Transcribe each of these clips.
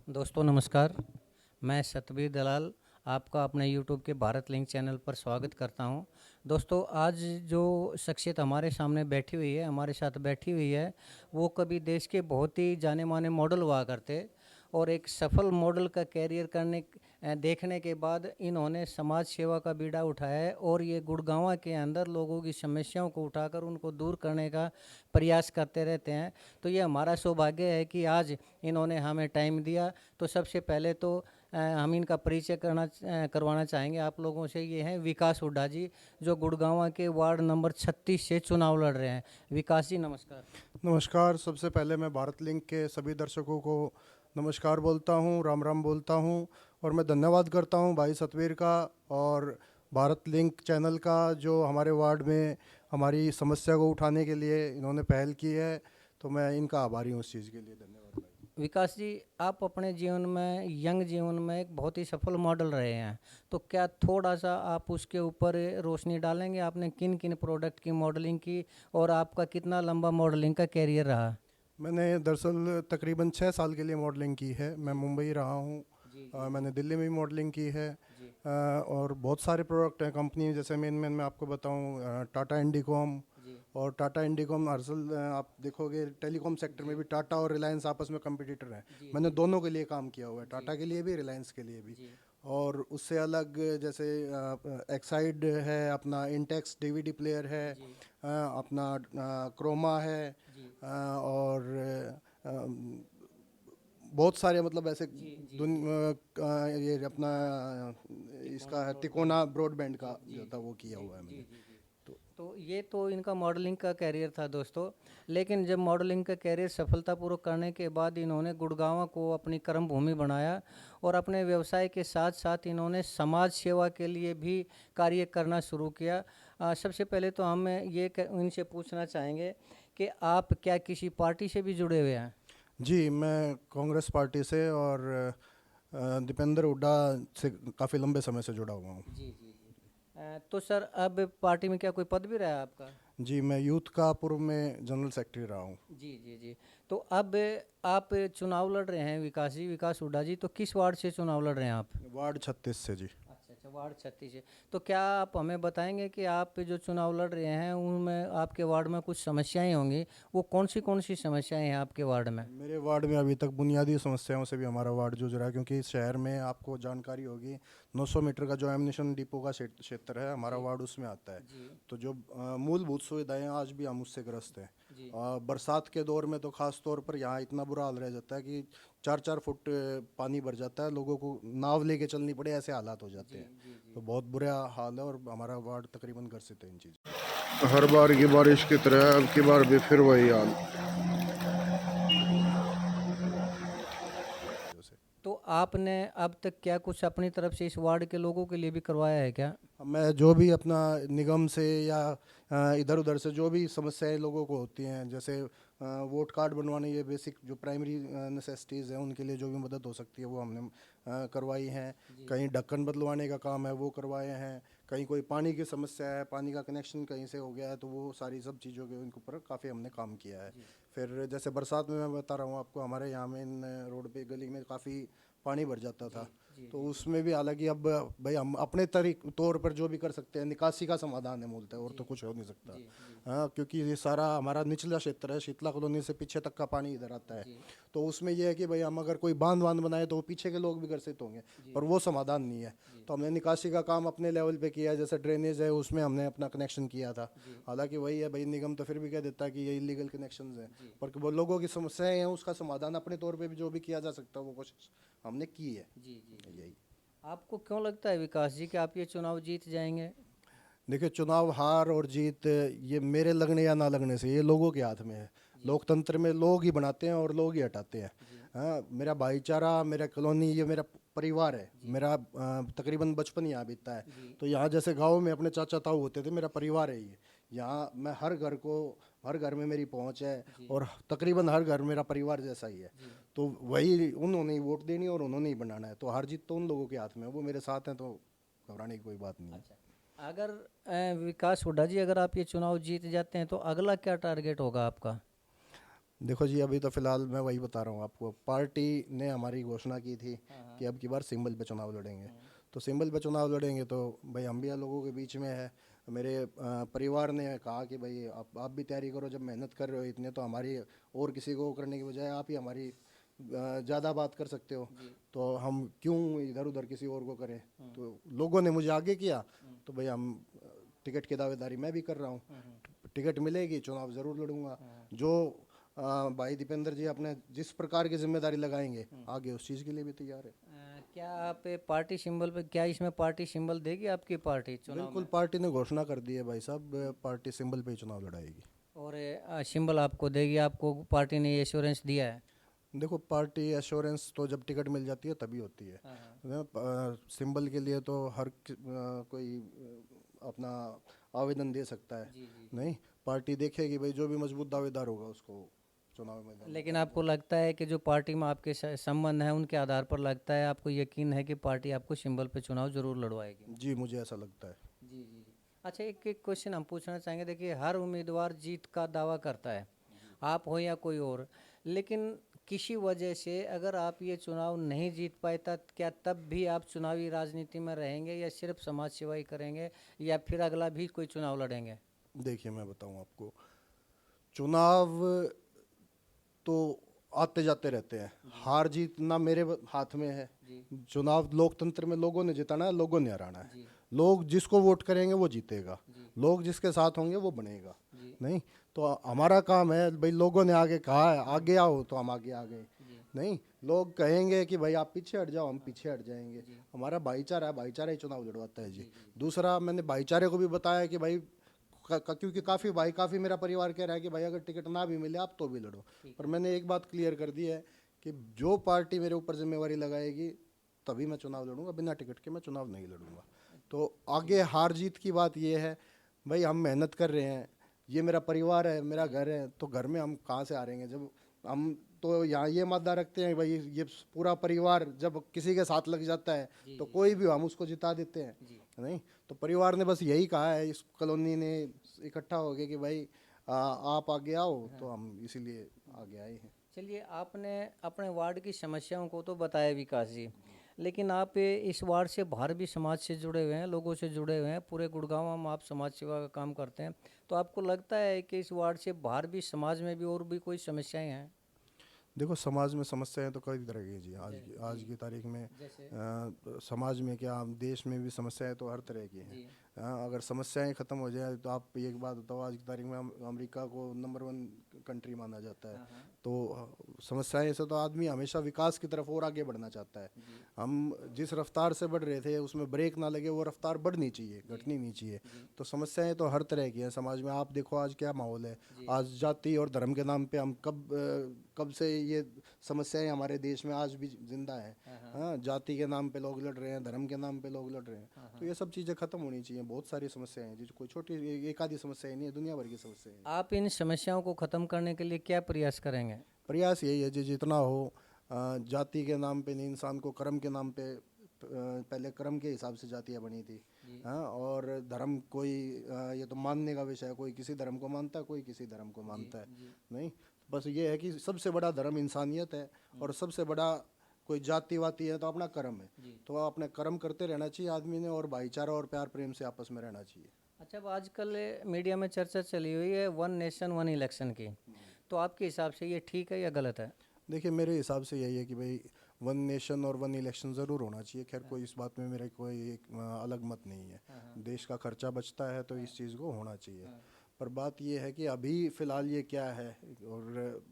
दोस्तों नमस्कार। मैं सतबीर दलाल आपका अपने यूट्यूब के भारत लिंक चैनल पर स्वागत करता हूं। दोस्तों आज जो शख्सियत हमारे सामने बैठी हुई है, हमारे साथ बैठी हुई है, वो कभी देश के बहुत ही जाने माने मॉडल हुआ करते और एक सफल मॉडल का कैरियर देखने के बाद इन्होंने समाज सेवा का बीड़ा उठाया है और ये गुड़गांव के अंदर लोगों की समस्याओं को उठाकर उनको दूर करने का प्रयास करते रहते हैं। तो ये हमारा सौभाग्य है कि आज इन्होंने हमें टाइम दिया। तो सबसे पहले तो हम इनका परिचय करवाना चाहेंगे आप लोगों से। ये हैं विकास हुड्डा जी, जो गुड़गांव के वार्ड नंबर 36 से चुनाव लड़ रहे हैं। विकास जी नमस्कार। नमस्कार। सबसे पहले मैं भारत लिंक के सभी दर्शकों को नमस्कार बोलता हूँ, राम राम बोलता हूँ। और मैं धन्यवाद करता हूँ भाई सतवीर का और भारत लिंक चैनल का, जो हमारे वार्ड में हमारी समस्या को उठाने के लिए इन्होंने पहल की है। तो मैं इनका आभारी हूँ उस चीज़ के लिए। धन्यवाद भाई। विकास जी, आप अपने जीवन में, यंग जीवन में एक बहुत ही सफल मॉडल रहे हैं। तो क्या थोड़ा सा आप उसके ऊपर रोशनी डालेंगे? आपने किन किन प्रोडक्ट की मॉडलिंग की और आपका कितना लंबा मॉडलिंग का कैरियर रहा? मैंने दरअसल तकरीबन 6 साल के लिए मॉडलिंग की है। मैं जी मुंबई रहा हूँ। जी जी जी मैंने दिल्ली में भी मॉडलिंग की है। जी और बहुत सारे प्रोडक्ट हैं कंपनी, जैसे मेन मैं आपको बताऊँ, टाटा इंडिकॉम। जी और टाटा इंडिकॉम दरअसल आप देखोगे टेलीकॉम सेक्टर में जी भी टाटा और रिलायंस आपस में कंपटीटर हैं। जी मैंने जी दोनों के लिए काम किया हुआ है, जी टाटा के लिए भी, रिलायंस के लिए भी। जी और उससे अलग जैसे एक्साइड है, अपना इंटेक्स डीवीडी प्लेयर है, जी अपना क्रोमा है। जी और बहुत सारे मतलब ऐसे जी जी जी ये अपना तिकोना इसका है ब्रॉडबैंड। तिकोना ब्रॉडबैंड जी का जी जो था जी वो किया जी हुआ है जी मैंने। जी जी तो तो ये तो इनका मॉडलिंग का कैरियर था दोस्तों। लेकिन जब मॉडलिंग का कैरियर सफलतापूर्वक करने के बाद इन्होंने गुड़गांव को अपनी कर्म भूमि बनाया और अपने व्यवसाय के साथ साथ इन्होंने समाज सेवा के लिए भी कार्य करना शुरू किया। सबसे पहले तो हम इनसे पूछना चाहेंगे कि आप क्या किसी पार्टी से भी जुड़े हुए हैं? जी, मैं कांग्रेस पार्टी से और दीपेंद्र हुड्डा से काफ़ी लंबे समय से जुड़ा हुआ हूँ। जी जी जी तो सर अब पार्टी में क्या कोई पद भी रहा है आपका? जी, मैं यूथ का पूर्व में जनरल सेक्रेटरी रहा हूँ। जी जी जी। तो अब आप चुनाव लड़ रहे हैं विकास जी, विकास हुड्डा जी, तो किस वार्ड से चुनाव लड़ रहे हैं आप? वार्ड 36 से जी। अच्छा अच्छा, वार्ड 36 है। तो क्या आप हमें बताएंगे कि आप जो चुनाव लड़ रहे हैं उनमें आपके वार्ड में कुछ समस्याएं होंगी, वो कौन सी समस्याएं हैं आपके वार्ड में? मेरे वार्ड में अभी तक बुनियादी समस्याओं से भी हमारा वार्ड जूझ रहा है, क्योंकि इस शहर में आपको जानकारी होगी 900 मीटर का जो एम्यूनिशन डिपो का क्षेत्र है, हमारा जी वार्ड उसमें आता है। जी तो जो मूलभूत सुविधाएं आज भी हम उससे ग्रस्त हैं। जी बरसात के दौर में तो ख़ास तौर पर यहाँ इतना बुरा हाल रह जाता है कि 4-4 फुट पानी भर जाता है, लोगों को नाव लेके चलनी पड़े ऐसे हालात हो जाते जी हैं। जी जी तो बहुत बुरा हाल है और हमारा वार्ड तकरीबन ग्रसित है इन चीज़ों हर बार की बारिश की तरह अब की बार भी फिर वही हाल। से। तो आपने अब तक क्या कुछ अपनी तरफ से इस वार्ड के लोगों के लिए भी करवाया है क्या? मैं जो भी अपना निगम से या इधर उधर से जो भी समस्याएं लोगों को होती हैं, जैसे वोट कार्ड बनवाने, ये बेसिक जो प्राइमरी नेसेसिटीज़ हैं उनके लिए जो भी मदद हो सकती है वो हमने करवाई हैं। जी कहीं ढक्कन बदलवाने का काम है वो करवाए हैं। कहीं कोई पानी की समस्या है, पानी का कनेक्शन कहीं से हो गया है, तो वो सारी सब चीज़ों के उनके ऊपर काफ़ी हमने काम किया है। जी फिर जैसे बरसात में मैं बता रहा हूँ आपको, हमारे यहाँ में इन रोड पे गली में काफ़ी पानी भर जाता जी था। जी तो जी उसमें भी हालांकि अब भाई हम अपने तौर पर जो भी कर सकते हैं, निकासी का समाधान है मूलतः, और जी तो कुछ हो नहीं सकता। जी जी हाँ, क्योंकि ये सारा हमारा निचला क्षेत्र है, शीतला कॉलोनी से पीछे तक का पानी इधर आता है। जी तो उसमें यह है कि भाई हम अगर कोई बांध बनाए तो वो पीछे के लोग भी ग्रसित होंगे, जी पर वो समाधान नहीं है। जी तो हमने निकासी का काम अपने लेवल पे किया है, जैसे ड्रेनेज है उसमें हमने अपना कनेक्शन किया था। जी हालांकि वही है भाई, निगम तो फिर भी कह देता है कि ये इलीगल कनेक्शन हैं। जी पर वो लोगों की समस्याएं हैं, उसका समाधान अपने तौर पे भी जो भी किया जा सकता है वो कोशिश हमने की है। जी जी जी यही। आपको क्यों लगता है विकास जी कि आप ये चुनाव जीत जाएंगे? देखिए, चुनाव हार और जीत ये मेरे लगने या ना लगने से, ये लोगों के हाथ में है। जी लोकतंत्र में लोग ही बनाते हैं और लोग ही हटाते हैं। जी हाँ, मेरा भाईचारा, मेरा कॉलोनी, ये मेरा परिवार है। जी मेरा तकरीबन बचपन यहाँ बीता है। जी तो यहाँ जैसे गांव में अपने चाचा ताऊ होते थे, मेरा परिवार है ये। यहाँ मैं हर घर में मेरी पहुँच है। जी और तकरीबन हर घर मेरा परिवार जैसा ही है। जी तो वही उन्होंने ही वोट देनी और उन्होंने ही बनाना है। तो हार जीत तो उन लोगों के हाथ में है, वो मेरे साथ हैं, तो घबराने की कोई बात नहीं है। अच्छा, अगर विकास हुड्डा जी, अगर आप ये चुनाव जीत जाते हैं तो अगला क्या टारगेट होगा आपका? देखो जी, अभी तो फिलहाल मैं वही बता रहा हूँ आपको। पार्टी ने हमारी घोषणा की थी कि अब की बार सिंबल पे चुनाव लड़ेंगे। तो सिंबल पे चुनाव लड़ेंगे तो भाई हम भी लोगों के बीच में है। मेरे परिवार ने कहा कि भाई आप भी तैयारी करो, जब मेहनत कर रहे हो इतने तो हमारी और किसी को करने की बजाय आप ही हमारी ज़्यादा बात कर सकते हो। तो हम क्यों इधर उधर किसी और को करें। तो लोगों ने मुझे आगे किया, तो भाई हम टिकट की दावेदारी मैं भी कर रहा हूँ। टिकट मिलेगी, चुनाव ज़रूर लड़ूंगा। जो भाई दीपेंद्र जी अपने जिस प्रकार की जिम्मेदारी लगाएंगे आगे, उस चीज़ के लिए भी तैयार है। क्या आप पार्टी सिंबल पे, क्या इसमें पार्टी सिंबल देगी आपकी पार्टी चुनाव बिल्कुल, में? पार्टी ने घोषणा कर दी है भाई साहब, पार्टी सिंबल पे ही चुनाव लड़ाएगी। और सिंबल आपको देगी, आपको पार्टी ने ये एश्योरेंस दिया है? देखो, पार्टी एश्योरेंस तो जब टिकट मिल जाती है तभी होती है। सिंबल के लिए तो कोई अपना आवेदन दे सकता है। जी जी। नहीं, पार्टी देखेगी भाई, जो भी मजबूत दावेदार होगा उसको चुनाव में मैदान में लेकिन उतारेगी। आपको लगता है कि जो पार्टी में आपके संबंध हैं उनके आधार पर लगता है, आपको यकीन है कि पार्टी आपको सिंबल पे चुनाव जरूर लड़वाएगी? जी, मुझे ऐसा लगता है। जी जी जी। अच्छा, एक एक क्वेश्चन हम पूछना चाहेंगे। देखिए, हर उम्मीदवार जीत का दावा करता है, आप हो या कोई और। लेकिन किसी वजह से अगर आप ये चुनाव नहीं जीत पाए, तब क्या तब भी आप चुनावी राजनीति में रहेंगे, या सिर्फ समाज सेवा ही करेंगे, या फिर अगला भी कोई चुनाव लड़ेंगे? देखिए, मैं बताऊं आपको, चुनाव तो आते जाते रहते हैं। हार जीत ना मेरे हाथ में है। जी चुनाव लोकतंत्र में लोगों ने जिताना है, लोगों ने हराना है। जी लोग जिसको वोट करेंगे वो जीतेगा। जी लोग जिसके साथ होंगे वो बनेगा। जी नहीं, तो हमारा काम है भाई, लोगों ने आगे कहा है आगे आओ, तो हम आगे आ गए। जी नहीं, लोग कहेंगे कि भाई आप पीछे हट जाओ, हम पीछे हट जाएंगे। जी हमारा भाईचारा है, भाईचारा ही चुनाव लड़वाता है जी जी। जी दूसरा, मैंने भाईचारे को भी बताया कि भाई क्योंकि काफ़ी मेरा परिवार कह रहा है कि भाई अगर टिकट ना भी मिले आप तो भी लड़ो। ठीक पर है। मैंने एक बात क्लियर कर दी है कि जो पार्टी मेरे ऊपर जिम्मेवारी लगाएगी तभी मैं चुनाव लड़ूंगा, बिना टिकट के मैं चुनाव नहीं लड़ूंगा। तो आगे हार जीत की बात ये है, भाई हम मेहनत कर रहे हैं, ये मेरा परिवार है, मेरा घर है, तो घर में हम कहाँ से हारेंगे। जब हम तो यहाँ ये मादा रखते हैं भाई, ये पूरा परिवार जब किसी के साथ लग जाता है जी तो जी कोई भी हम उसको जिता देते हैं। जी नहीं, तो परिवार ने बस यही कहा है, इस कॉलोनी ने इकट्ठा हो गए कि भाई आप आगे आओ, तो हम इसीलिए आगे आए हैं। चलिए, आपने अपने वार्ड की समस्याओं को तो बताया विकास जी, लेकिन आप इस वार्ड से बाहर भी समाज से जुड़े हुए हैं, लोगों से जुड़े हुए हैं, पूरे गुड़गांव में आप समाज सेवा का काम करते हैं। तो आपको लगता है कि इस वार्ड से बाहर भी समाज में भी और भी कोई समस्याएं हैं? देखो, समाज में समस्याएं तो कई तरह की हैं जी। आज जी। की तारीख में जैसे? समाज में क्या, देश में भी समस्याएं तो हर तरह की हैं। जी अगर समस्याएं ख़त्म हो जाए तो आप एक बात बताओ, आज की तारीख में अमेरिका को नंबर 1 कंट्री माना जाता है। हाँ हाँ। तो समस्याएं से तो आदमी हमेशा विकास की तरफ और आगे बढ़ना चाहता है। जी हम जिस रफ्तार से बढ़ रहे थे उसमें ब्रेक ना लगे, वो रफ्तार बढ़नी चाहिए, जी घटनी नहीं चाहिए। जी तो समस्याएं तो हर तरह की हैं समाज में। आप देखो आज क्या माहौल है। जी आज जाति और धर्म के नाम पे हम कब से ये समस्याएं हमारे देश में आज भी जिंदा है। हाँ हाँ हाँ, जाति के नाम पे लोग लड़ रहे हैं, धर्म के नाम पे लोग लड़ रहे हैं। हाँ तो हाँ। ये सब चीज़ें खत्म होनी चाहिए। बहुत सारी समस्याएं हैं जी, कोई छोटी एक आधी समस्या नहीं है, दुनिया भर की समस्याएं हैं। आप इन समस्याओं को ख़त्म करने के लिए क्या प्रयास करेंगे? प्रयास यही है जी, जितना हो जाति के नाम पे नहीं, इंसान को कर्म के नाम पे पहले कर्म के हिसाब से जातियाँ बनी थी। जी हाँ, और धर्म कोई ये तो मानने का विषय है, कोई किसी धर्म को मानता है, कोई किसी धर्म को जी मानता है। जी नहीं, बस ये है कि सबसे बड़ा धर्म इंसानियत है, और सबसे बड़ा कोई जाति वाति है तो अपना कर्म है। जी। तो अपने कर्म करते रहना चाहिए आदमी ने, और भाईचारा और प्यार प्रेम से आपस में रहना चाहिए। अच्छा, अब आजकल मीडिया में चर्चा चली हुई है वन नेशन वन इलेक्शन की, तो आपके हिसाब से ये ठीक है या गलत है? देखिए, मेरे हिसाब से यही है कि भाई वन नेशन और वन इलेक्शन ज़रूर होना चाहिए। खैर, कोई इस बात में मेरा कोई अलग मत नहीं है। हाँ हाँ देश का खर्चा बचता है तो इस चीज़ को होना चाहिए। हाँ पर बात ये है कि अभी फ़िलहाल ये क्या है, और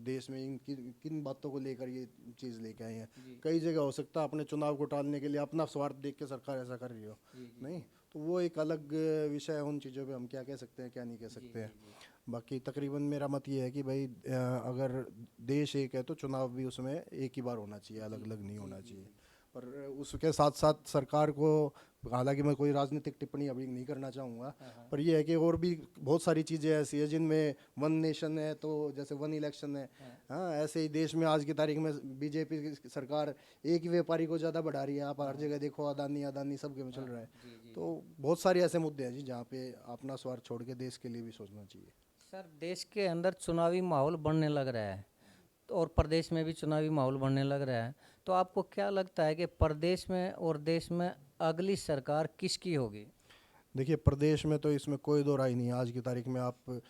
देश में इन किन किन बातों को लेकर ये चीज़ लेके आए हैं। जी कई जगह हो सकता है अपने चुनाव को टालने के लिए अपना स्वार्थ देख के सरकार ऐसा कर रही हो। जी जी नहीं, तो वो एक अलग विषय है। उन चीज़ों पे हम क्या कह सकते हैं, क्या नहीं कह जी सकते जी हैं। जी बाकी तकरीबन मेरा मत ये है कि भाई अगर देश एक है तो चुनाव भी उसमें एक ही बार होना चाहिए, अलग अलग नहीं जी होना जी चाहिए। जी। पर उसके साथ साथ सरकार को, हालांकि मैं कोई राजनीतिक टिप्पणी अभी नहीं करना चाहूँगा, हाँ हाँ पर यह है कि और भी बहुत सारी चीज़ें ऐसी है जिनमें वन नेशन है, तो जैसे वन इलेक्शन है। हाँ हाँ, ऐसे ही देश में आज की तारीख में बीजेपी की सरकार एक ही व्यापारी को ज़्यादा बढ़ा रही है। आप हर जगह देखो, अदानी अदानी सबके में चल हाँ रहा हाँ, है। जी जी तो जी। बहुत सारे ऐसे मुद्दे हैं जी जहाँ पे अपना स्वार्थ छोड़ के देश के लिए भी सोचना चाहिए। सर, देश के अंदर चुनावी माहौल बनने लग रहा है और प्रदेश में भी चुनावी माहौल बनने लग रहा है, तो आपको क्या लगता है कि प्रदेश में और देश में अगली सरकार किसकी होगी? देखिए, प्रदेश में तो इसमें कोई दो राय नहीं है। आज की तारीख में आप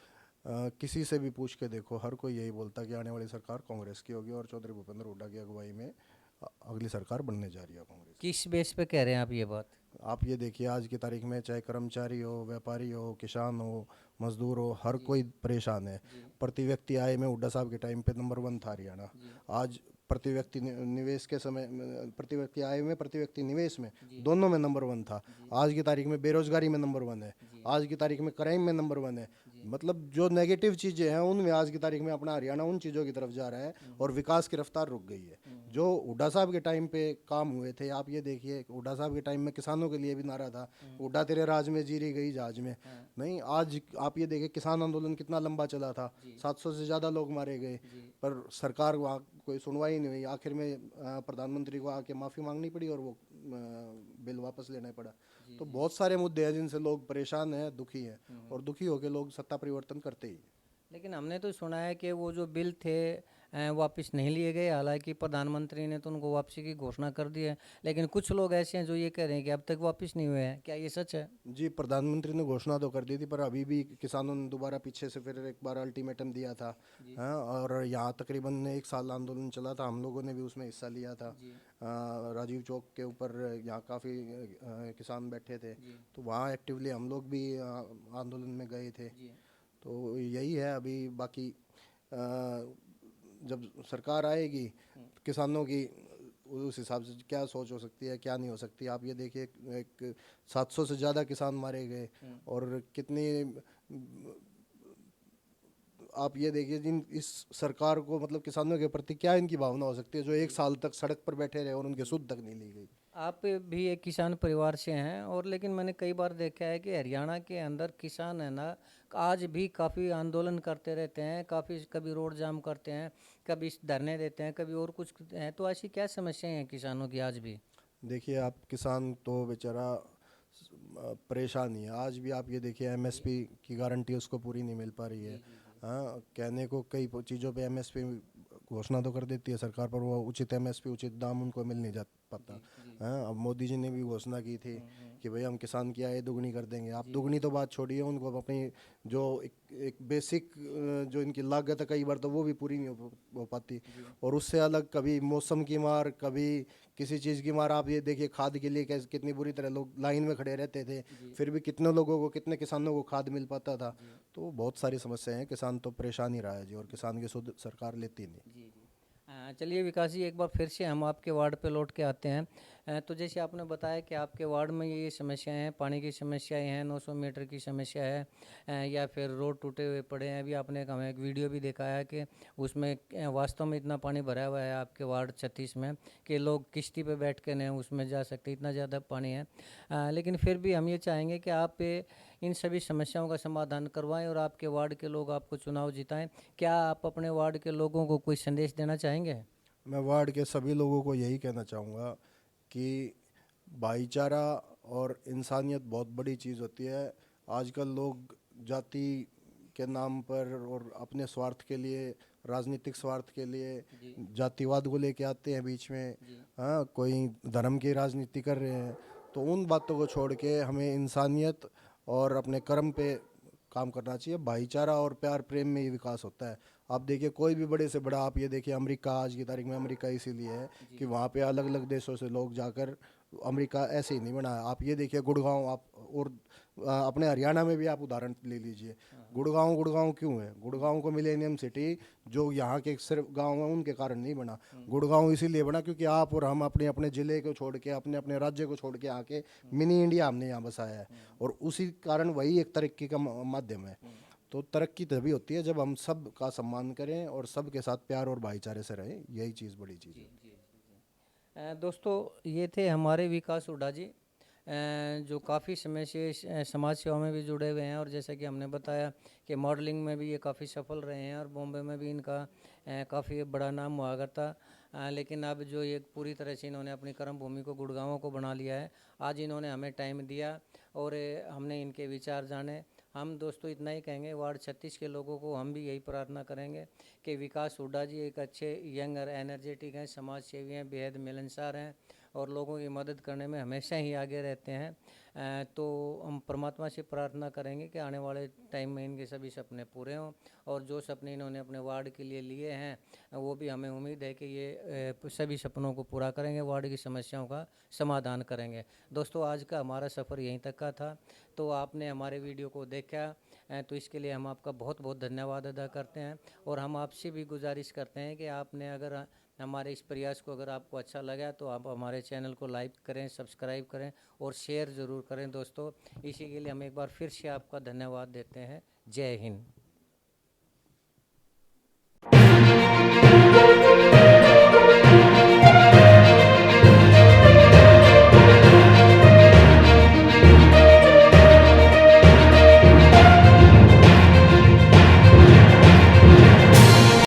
किसी से भी पूछ के देखो, हर कोई यही बोलता है कि आने वाली सरकार कांग्रेस की होगी और चौधरी भूपेंद्र हुड्डा की अगुवाई में अगली सरकार बनने जा रही है कांग्रेस की। किस बेस पे कह रहे हैं आप ये बात? आप ये देखिए, आज की तारीख में चाहे कर्मचारी हो, व्यापारी हो, किसान हो, मजदूर हो, हर कोई परेशान है। प्रति व्यक्ति आय में हुड्डा साहब के टाइम पे नंबर 1 था हरियाणा। आज प्रति व्यक्ति निवेश के समय, प्रति व्यक्ति आय में, प्रति व्यक्ति निवेश में, दोनों में नंबर 1 था। आज की तारीख में बेरोजगारी में नंबर 1 है। आज की तारीख में क्राइम में नंबर 1 है। मतलब जो नेगेटिव चीज़ें हैं उनमें आज की तारीख में अपना हरियाणा उन चीज़ों की तरफ जा रहा है और विकास की रफ्तार रुक गई है। जो हुड्डा साहब के टाइम पे काम हुए थे, आप ये देखिए, हुड्डा साहब के टाइम में किसानों के लिए भी नारा था, हुड्डा तेरे राज में जीरी गई जहाज में। नहीं, आज आप ये देखिए, किसान आंदोलन कितना लंबा चला था, 700 से ज़्यादा लोग मारे गए, पर सरकार वहाँ कोई सुनवाई नहीं हुई। आखिर में प्रधानमंत्री को आके माफ़ी मांगनी पड़ी और वो बिल वापस लेना पड़ा। तो बहुत सारे मुद्दे हैं जिनसे लोग परेशान हैं, दुखी हैं, और दुखी होकर लोग सत्ता परिवर्तन करते ही। लेकिन हमने तो सुना है कि वो जो बिल थे वापस नहीं लिए गए, हालांकि प्रधानमंत्री ने तो उनको वापसी की घोषणा कर दी है, लेकिन कुछ लोग ऐसे हैं जो ये कह रहे हैं कि अब तक वापस नहीं हुए हैं। क्या ये सच है? जी, प्रधानमंत्री ने घोषणा तो कर दी थी, पर अभी भी किसानों ने दोबारा पीछे से फिर एक बार अल्टीमेटम दिया था। हाँ, और यहाँ तकरीबन 1 साल आंदोलन चला था, हम लोगों ने भी उसमें हिस्सा लिया था। राजीव चौक के ऊपर यहाँ काफ़ी किसान बैठे थे, तो वहाँ एक्टिवली हम लोग भी आंदोलन में गए थे। तो यही है अभी। बाकी जब सरकार आएगी किसानों की, उस हिसाब से क्या सोच हो सकती है, क्या नहीं हो सकती। आप ये देखिए, एक 700 से ज़्यादा किसान मारे गए, और कितनी, आप ये देखिए, जिन इस सरकार को, मतलब किसानों के प्रति क्या इनकी भावना हो सकती है, जो 1 साल तक सड़क पर बैठे रहे और उनके सुध तक नहीं ली गई। आप भी एक किसान परिवार से हैं, और लेकिन मैंने कई बार देखा है कि हरियाणा के अंदर किसान है ना, आज भी काफ़ी आंदोलन करते रहते हैं, काफ़ी, कभी रोड जाम करते हैं, कभी धरने देते हैं, कभी और कुछ हैं। तो ऐसी क्या समस्याएं हैं किसानों की आज भी? देखिए, आप किसान तो बेचारा परेशान ही है। आज भी आप ये देखिए, एमएसपी की गारंटी उसको पूरी नहीं मिल पा रही है। हाँ, कहने को कई चीज़ों पे एमएसपी घोषणा तो कर देती है सरकार, पर वो उचित एमएसपी, उचित दाम उनको मिल नहीं जा पाता। हाँ, अब मोदी जी ने भी घोषणा की थी कि भाई हम किसान की आय दोगुनी कर देंगे। आप दोगुनी तो बात छोड़िए, उनको अपनी जो एक बेसिक जो इनकी लागत है, कई बार तो वो भी पूरी नहीं हो पाती। और उससे अलग कभी मौसम की मार, कभी किसी चीज़ की मार। आप ये देखिए, खाद के लिए कैसे, कितनी बुरी तरह लोग लाइन में खड़े रहते थे, फिर भी कितने लोगों को, कितने किसानों को खाद मिल पाता था। तो बहुत सारी समस्याएं हैं, किसान तो परेशान ही रहा है जी, और किसान की सुध सरकार लेती नहीं। जी जी। चलिए विकास जी, एक बार फिर से हम आपके वार्ड पे लौट के आते हैं। तो जैसे आपने बताया कि आपके वार्ड में ये समस्याएं हैं, पानी की समस्याएं हैं, 900 मीटर की समस्या है, या फिर रोड टूटे हुए पड़े हैं। अभी आपने हमें एक वीडियो भी दिखाया कि उसमें वास्तव में इतना पानी भरा हुआ है आपके वार्ड 36 में कि लोग किश्ती पे बैठ के नहीं उसमें जा सकते, इतना ज़्यादा पानी है। लेकिन फिर भी हम ये चाहेंगे कि आप इन सभी समस्याओं का समाधान करवाएं और आपके वार्ड के लोग आपको चुनाव जिताएं। क्या आप अपने वार्ड के लोगों को कोई संदेश देना चाहेंगे? मैं वार्ड के सभी लोगों को यही कहना चाहूँगा कि भाईचारा और इंसानियत बहुत बड़ी चीज़ होती है। आजकल लोग जाति के नाम पर और अपने स्वार्थ के लिए, राजनीतिक स्वार्थ के लिए जातिवाद को लेके आते हैं बीच में। हाँ, कोई धर्म की राजनीति कर रहे हैं। तो उन बातों को छोड़ के हमें इंसानियत और अपने कर्म पे काम करना चाहिए। भाईचारा और प्यार प्रेम में ही विकास होता है। आप देखिए, कोई भी बड़े से बड़ा, आप ये देखिए अमेरिका, आज की तारीख में अमेरिका इसीलिए है कि वहाँ पे अलग अलग देशों से लोग जाकर, अमेरिका ऐसे ही नहीं बना है। आप ये देखिए गुड़गांव, आप और अपने हरियाणा में भी आप उदाहरण ले लीजिए। गुड़गांव गुड़गांव क्यों है? गुड़गांव को मिलेनियम सिटी, जो यहाँ के सिर्फ गांव हैं उनके कारण नहीं बना। गुड़गांव इसीलिए बना क्योंकि आप और हम अपने अपने ज़िले को छोड़ के, अपने अपने राज्य को छोड़ के आके मिनी इंडिया हमने यहाँ बसाया है, और उसी कारण वही एक तरक्की का माध्यम है। तो तरक्की तभी होती है जब हम सब का सम्मान करें और सबके साथ प्यार और भाईचारे से रहें। यही चीज़ बड़ी चीज़ है। दोस्तों, ये थे हमारे विकास हुड्डा जी, जो काफ़ी समय से समाज सेवा में भी जुड़े हुए हैं, और जैसा कि हमने बताया कि मॉडलिंग में भी ये काफ़ी सफल रहे हैं और बॉम्बे में भी इनका काफ़ी बड़ा नाम हुआ करता। लेकिन अब जो ये पूरी तरह से इन्होंने अपनी कर्म भूमि को, गुड़गांव को बना लिया है। आज इन्होंने हमें टाइम दिया और हमने इनके विचार जाने। हम दोस्तों इतना ही कहेंगे, वार्ड 36 के लोगों को हम भी यही प्रार्थना करेंगे कि विकास हुड्डा जी एक अच्छे यंग और एनर्जेटिक हैं, समाज सेवी हैं, बेहद मिलनसार हैं और लोगों की मदद करने में हमेशा ही आगे रहते हैं। तो हम परमात्मा से प्रार्थना करेंगे कि आने वाले टाइम में इनके सभी सपने पूरे हों और जो सपने इन्होंने अपने वार्ड के लिए लिए हैं वो भी हमें उम्मीद है कि ये सभी सपनों को पूरा करेंगे, वार्ड की समस्याओं का समाधान करेंगे। दोस्तों आज का हमारा सफ़र यहीं तक का था। तो आपने हमारे वीडियो को देखा तो इसके लिए हम आपका बहुत बहुत धन्यवाद अदा करते हैं और हम आपसे भी गुजारिश करते हैं कि आपने अगर हमारे इस प्रयास को अगर आपको अच्छा लगा तो आप हमारे चैनल को लाइक करें, सब्सक्राइब करें और शेयर ज़रूर करें दोस्तों। इसी के लिए हम एक बार फिर से आपका धन्यवाद देते हैं। जय हिंद।